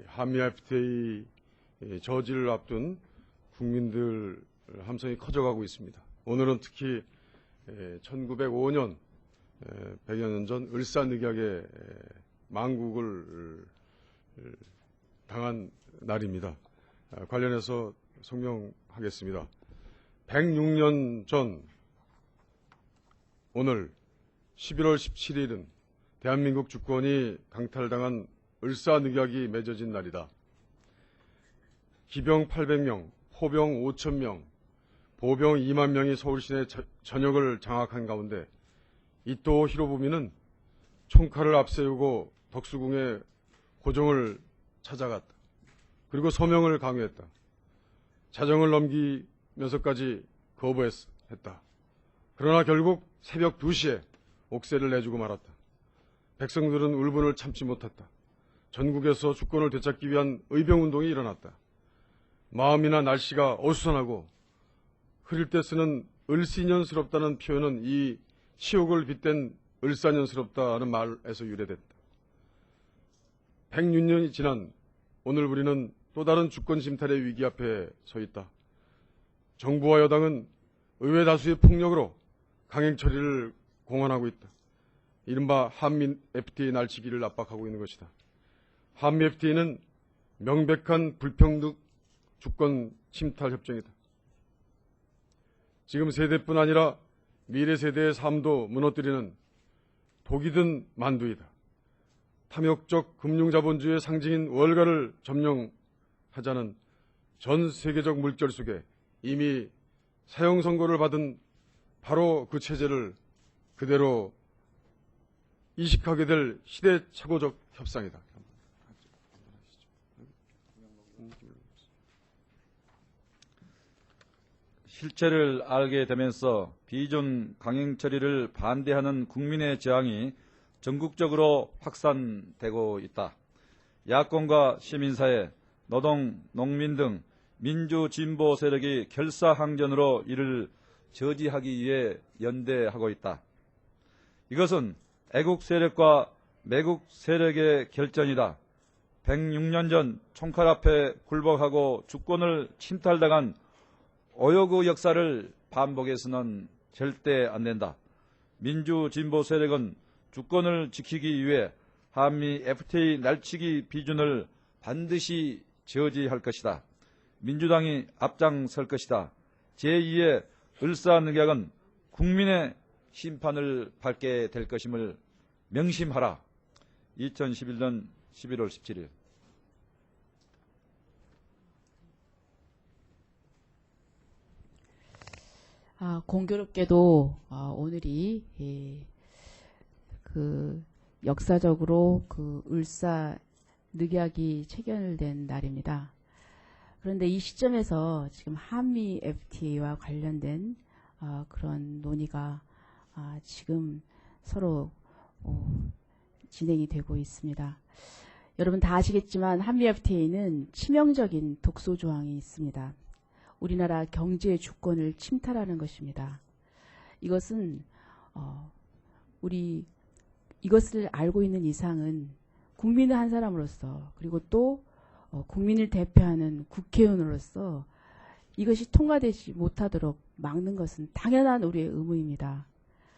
한미 FTA 저지를 앞둔 국민들 함성이 커져가고 있습니다. 오늘은 특히 1905년 100여 년 전 을사늑약의 망국을 당한 날입니다. 관련해서 성명하겠습니다. 106년 전 오늘 11월 17일은 대한민국 주권이 강탈당한 을사늑약이 맺어진 날이다. 기병 800명, 포병 5,000명, 보병 2만 명이 서울 시내 전역을 장악한 가운데 이토 히로부미는 총칼을 앞세우고 덕수궁의 고종을 찾아갔다. 그리고 서명을 강요했다. 자정을 넘기면서까지 거부했다. 그러나 결국 새벽 2시에 옥새를 내주고 말았다. 백성들은 울분을 참지 못했다. 전국에서 주권을 되찾기 위한 의병운동이 일어났다. 마음이나 날씨가 어수선하고 흐릴 때 쓰는 을씨년스럽다는 표현은 이 치욕을 빗댄 을사년스럽다는 말에서 유래됐다. 106년이 지난 오늘 우리는 또 다른 주권 침탈의 위기 앞에 서 있다. 정부와 여당은 의회 다수의 폭력으로 강행 처리를 공언하고 있다. 이른바 한미 FTA 날치기를 압박하고 있는 것이다. 한미 FTA는 명백한 불평등 주권 침탈 협정이다. 지금 세대뿐 아니라 미래 세대의 삶도 무너뜨리는 독이 든 만두이다. 탐욕적 금융자본주의의 상징인 월가를 점령하자는 전 세계적 물결 속에 이미 사형 선고를 받은 바로 그 체제를 그대로 이식하게 될 시대착오적 협상이다. 실체를 알게 되면서 비준 강행 처리를 반대하는 국민의 저항이 전국적으로 확산되고 있다. 야권과 시민사회, 노동, 농민 등 민주진보 세력이 결사항전으로 이를 저지하기 위해 연대하고 있다. 이것은 애국 세력과 매국 세력의 결전이다. 106년 전 총칼 앞에 굴복하고 주권을 침탈당한 오요구 역사를 반복해서는 절대 안 된다. 민주진보 세력은 주권을 지키기 위해 한미 FTA 날치기 비준을 반드시 저지할 것이다. 민주당이 앞장설 것이다. 제2의 을사늑약은 국민의 심판을 받게 될 것임을 명심하라. 2011년 11월 17일. 공교롭게도 오늘이 역사적으로 을사늑약이 체결된 날입니다. 그런데 이 시점에서 지금 한미 FTA와 관련된 그런 논의가 지금 서로 진행이 되고 있습니다. 여러분 다 아시겠지만 한미 FTA는 치명적인 독소 조항이 있습니다. 우리나라 경제 주권을 침탈하는 것입니다. 이것은 이것을 알고 있는 이상은 국민의 한 사람으로서 그리고 또 국민을 대표하는 국회의원으로서 이것이 통과되지 못하도록 막는 것은 당연한 우리의 의무입니다.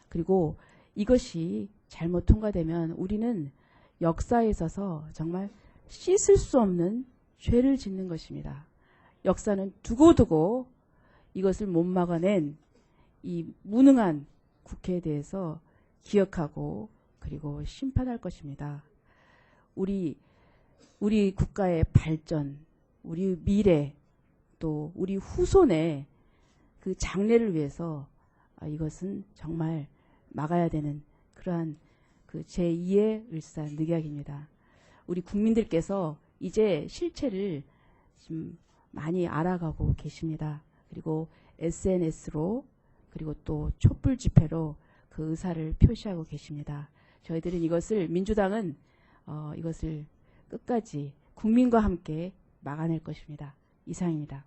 그리고 이것이 잘못 통과되면 우리는 역사에 있어서 정말 씻을 수 없는 죄를 짓는 것입니다. 역사는 두고두고 이것을 못 막아낸 이 무능한 국회에 대해서 기억하고 그리고 심판할 것입니다. 우리 국가의 발전, 우리 미래, 또 우리 후손의 그 장래를 위해서 이것은 정말 막아야 되는 그러한 그 제2의 을사늑약입니다. 우리 국민들께서 이제 실체를 좀 많이 알아가고 계십니다. 그리고 SNS로 그리고 또 촛불 집회로 그 의사를 표시하고 계십니다. 저희들은 민주당은 이것을 끝까지 국민과 함께 막아낼 것입니다. 이상입니다.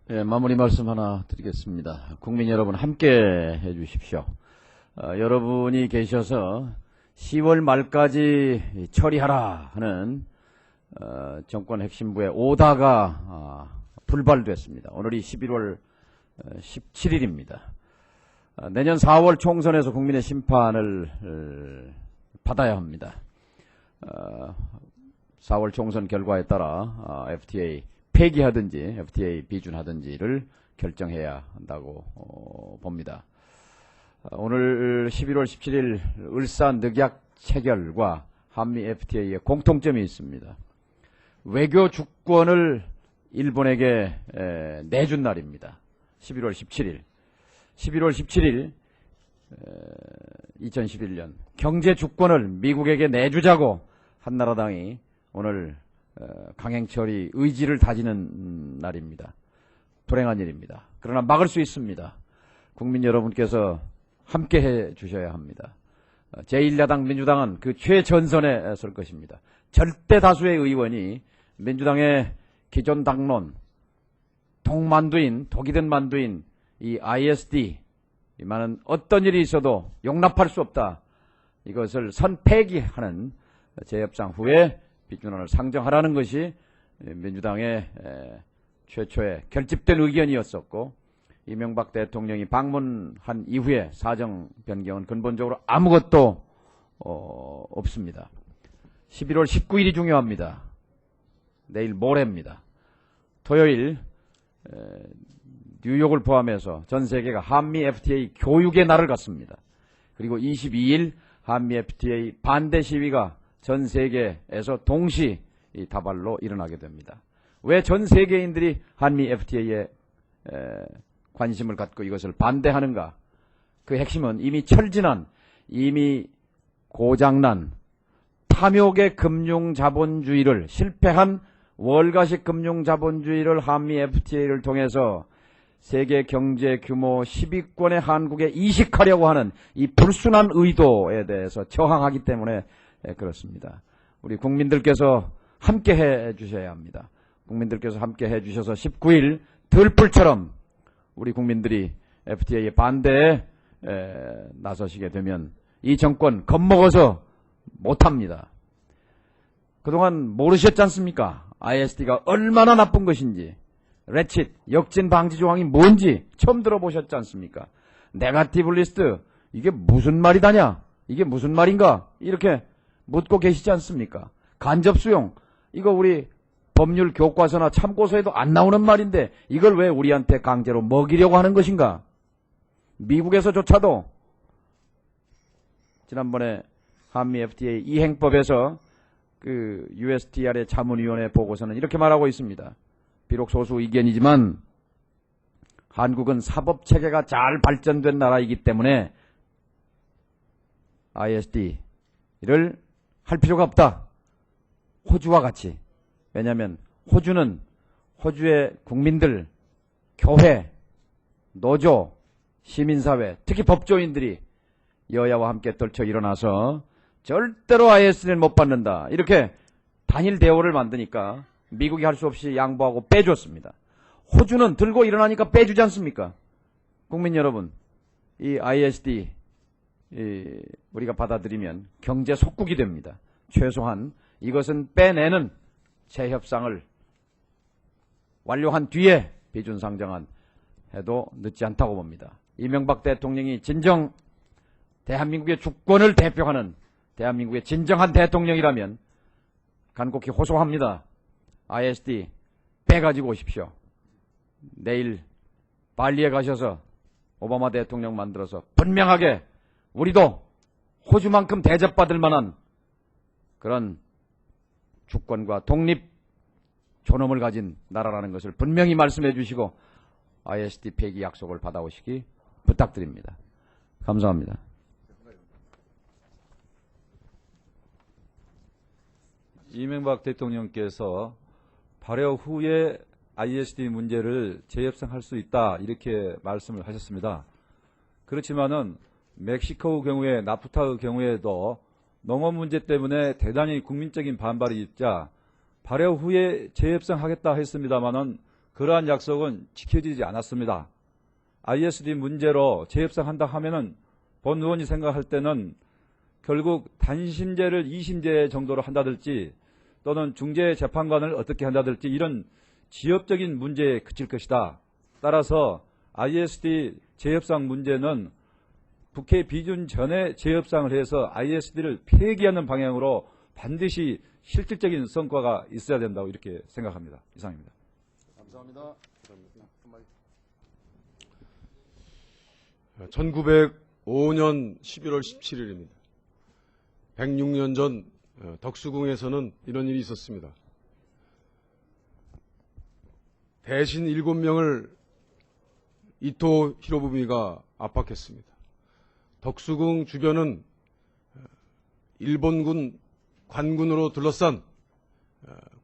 네, 마무리 말씀 하나 드리겠습니다. 국민 여러분 함께 해주십시오. 여러분이 계셔서 10월 말까지 처리하라 하는 정권 핵심부의 오다가 불발됐습니다. 오늘이 11월 17일입니다. 내년 4월 총선에서 국민의 심판을 받아야 합니다. 4월 총선 결과에 따라 FTA 폐기하든지 FTA 비준하든지를 결정해야 한다고 봅니다. 오늘 11월 17일 울산 늑약 체결과 한미 FTA에 공통점이 있습니다. 외교 주권을 일본에게 내준 날입니다. 11월 17일. 11월 17일 2011년 경제 주권을 미국에게 내주자고 한나라당이 오늘 강행처리 의지를 다지는 날입니다. 불행한 일입니다. 그러나 막을 수 있습니다. 국민 여러분께서 함께해 주셔야 합니다. 제1야당 민주당은 그 최전선에 설 것입니다. 절대 다수의 의원이 민주당의 기존 당론, 독이든 만두인 이 ISD, 이만은 어떤 일이 있어도 용납할 수 없다. 이것을 선폐기하는 재협상 후에 비준안을 상정하라는 것이 민주당의 최초의 결집된 의견이었었고, 이명박 대통령이 방문한 이후에 사정 변경은 근본적으로 아무것도 없습니다. 11월 19일이 중요합니다. 내일 모레입니다. 토요일 뉴욕을 포함해서 전 세계가 한미 FTA 교육의 날을 갖습니다. 그리고 22일 한미 FTA 반대 시위가 전 세계에서 동시 다발로 일어나게 됩니다. 왜 전 세계인들이 한미 FTA에 관심을 갖고 이것을 반대하는가? 그 핵심은 이미 철진한, 이미 고장난 탐욕의 금융자본주의를, 실패한 월가식 금융자본주의를 한미 FTA를 통해서 세계 경제 규모 10위권의 한국에 이식하려고 하는 이 불순한 의도에 대해서 저항하기 때문에 그렇습니다. 우리 국민들께서 함께 해 주셔야 합니다. 국민들께서 함께 해 주셔서 19일 들불처럼 우리 국민들이 FTA에 반대에 나서시게 되면 이 정권 겁먹어서 못합니다. 그동안 모르셨지 않습니까? ISD가 얼마나 나쁜 것인지, 레칫, 역진 방지 조항이 뭔지 처음 들어보셨지 않습니까? 네거티브 리스트, 이게 무슨 말이다냐? 이게 무슨 말인가? 이렇게 묻고 계시지 않습니까? 간접 수용, 이거 우리 법률 교과서나 참고서에도 안 나오는 말인데 이걸 왜 우리한테 강제로 먹이려고 하는 것인가? 미국에서조차도 지난번에 한미 FTA 이행법에서 그 USTR의 자문위원회 보고서는 이렇게 말하고 있습니다. 비록 소수 의견이지만 한국은 사법체계가 잘 발전된 나라이기 때문에 ISD를 할 필요가 없다. 호주와 같이. 왜냐하면 호주는 호주의 국민들, 교회, 노조, 시민사회, 특히 법조인들이 여야와 함께 떨쳐 일어나서 절대로 ISD를 못 받는다. 이렇게 단일 대오를 만드니까 미국이 할 수 없이 양보하고 빼줬습니다. 호주는 들고 일어나니까 빼주지 않습니까? 국민 여러분, 이 ISD 우리가 받아들이면 경제 속국이 됩니다. 최소한 이것은 빼내는 재협상을 완료한 뒤에 비준상정안 해도 늦지 않다고 봅니다. 이명박 대통령이 진정 대한민국의 주권을 대표하는 대한민국의 진정한 대통령이라면 간곡히 호소합니다. ISD 빼가지고 오십시오. 내일 발리에 가셔서 오바마 대통령 만들어서 분명하게 우리도 호주만큼 대접받을 만한 그런 주권과 독립 존엄을 가진 나라라는 것을 분명히 말씀해 주시고 ISD 폐기 약속을 받아오시기 부탁드립니다. 감사합니다. 이명박 대통령께서 발효 후에 ISD 문제를 재협상할 수 있다 이렇게 말씀을 하셨습니다. 그렇지만은 멕시코의 경우에 나프타의 경우에도 농업 문제 때문에 대단히 국민적인 반발이 있자 발효 후에 재협상하겠다 했습니다마는 그러한 약속은 지켜지지 않았습니다. ISD 문제로 재협상한다 하면은 본 의원이 생각할 때는 결국 단심제를 2심제 정도로 한다든지 또는 중재재판관을 어떻게 한다든지 이런 지역적인 문제에 그칠 것이다. 따라서 ISD 재협상 문제는 국회 비준 전에 재협상을 해서 ISD를 폐기하는 방향으로 반드시 실질적인 성과가 있어야 된다고 이렇게 생각합니다. 이상입니다. 감사합니다. 1905년 11월 17일입니다. 106년 전 덕수궁에서는 이런 일이 있었습니다. 대신 7명을 이토 히로부미가 압박했습니다. 덕수궁 주변은 일본군 관군으로 둘러싼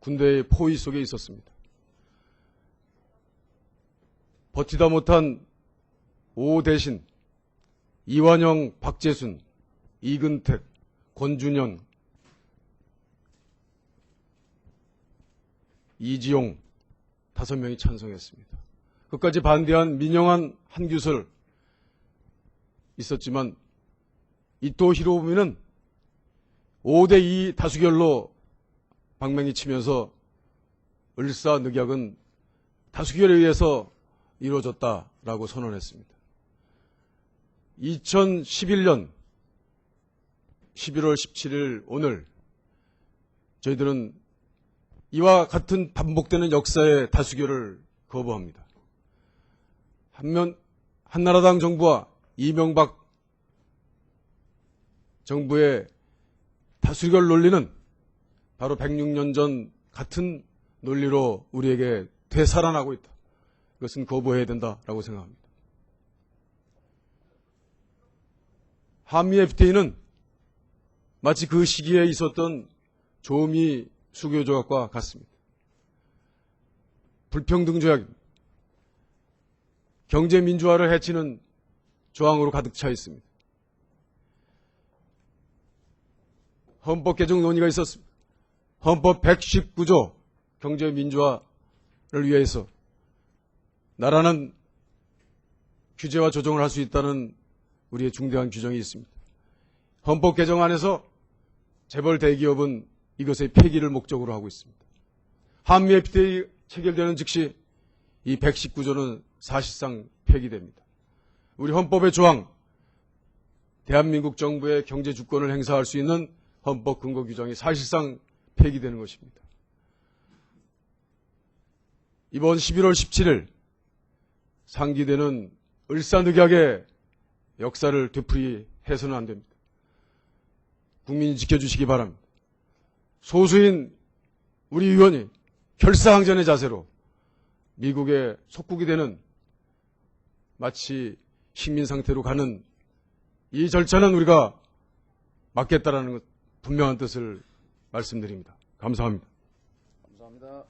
군대의 포위 속에 있었습니다. 버티다 못한 오 대신 이완영, 박재순, 이근택, 권준현, 이지용 5명이 찬성했습니다. 끝까지 반대한 민영환, 한규설 있었지만 이토 히로부미는 5대2 다수결로 방맹이 치면서 을사늑약은 다수결에 의해서 이루어졌다라고 선언했습니다. 2011년 11월 17일 오늘 저희들은 이와 같은 반복되는 역사의 다수결을 거부합니다. 한면 한나라당 정부와 이명박 정부의 다수결 논리는 바로 106년 전 같은 논리로 우리에게 되살아나고 있다. 그것은 거부해야 된다라고 생각합니다. 한미 FTA는 마치 그 시기에 있었던 조미 수교 조약과 같습니다. 불평등 조약입니다. 경제 민주화를 해치는 조항으로 가득 차 있습니다. 헌법 개정 논의가 있었습니다. 헌법 119조 경제 민주화를 위해서 나라는 규제와 조정을 할 수 있다는 우리의 중대한 규정이 있습니다. 헌법 개정안에서 재벌 대기업은 이것의 폐기를 목적으로 하고 있습니다. 한미 FTA 체결되는 즉시 이 119조는 사실상 폐기됩니다. 우리 헌법의 조항, 대한민국 정부의 경제 주권을 행사할 수 있는 헌법 근거 규정이 사실상 폐기되는 것입니다. 이번 11월 17일 상기되는 을사늑약의 역사를 되풀이해서는 안 됩니다. 국민이 지켜주시기 바랍니다. 소수인 우리 의원이 결사항전의 자세로 미국의 속국이 되는 마치 식민 상태로 가는 이 절차는 우리가 막겠다라는 것 분명한 뜻을 말씀드립니다. 감사합니다. 감사합니다.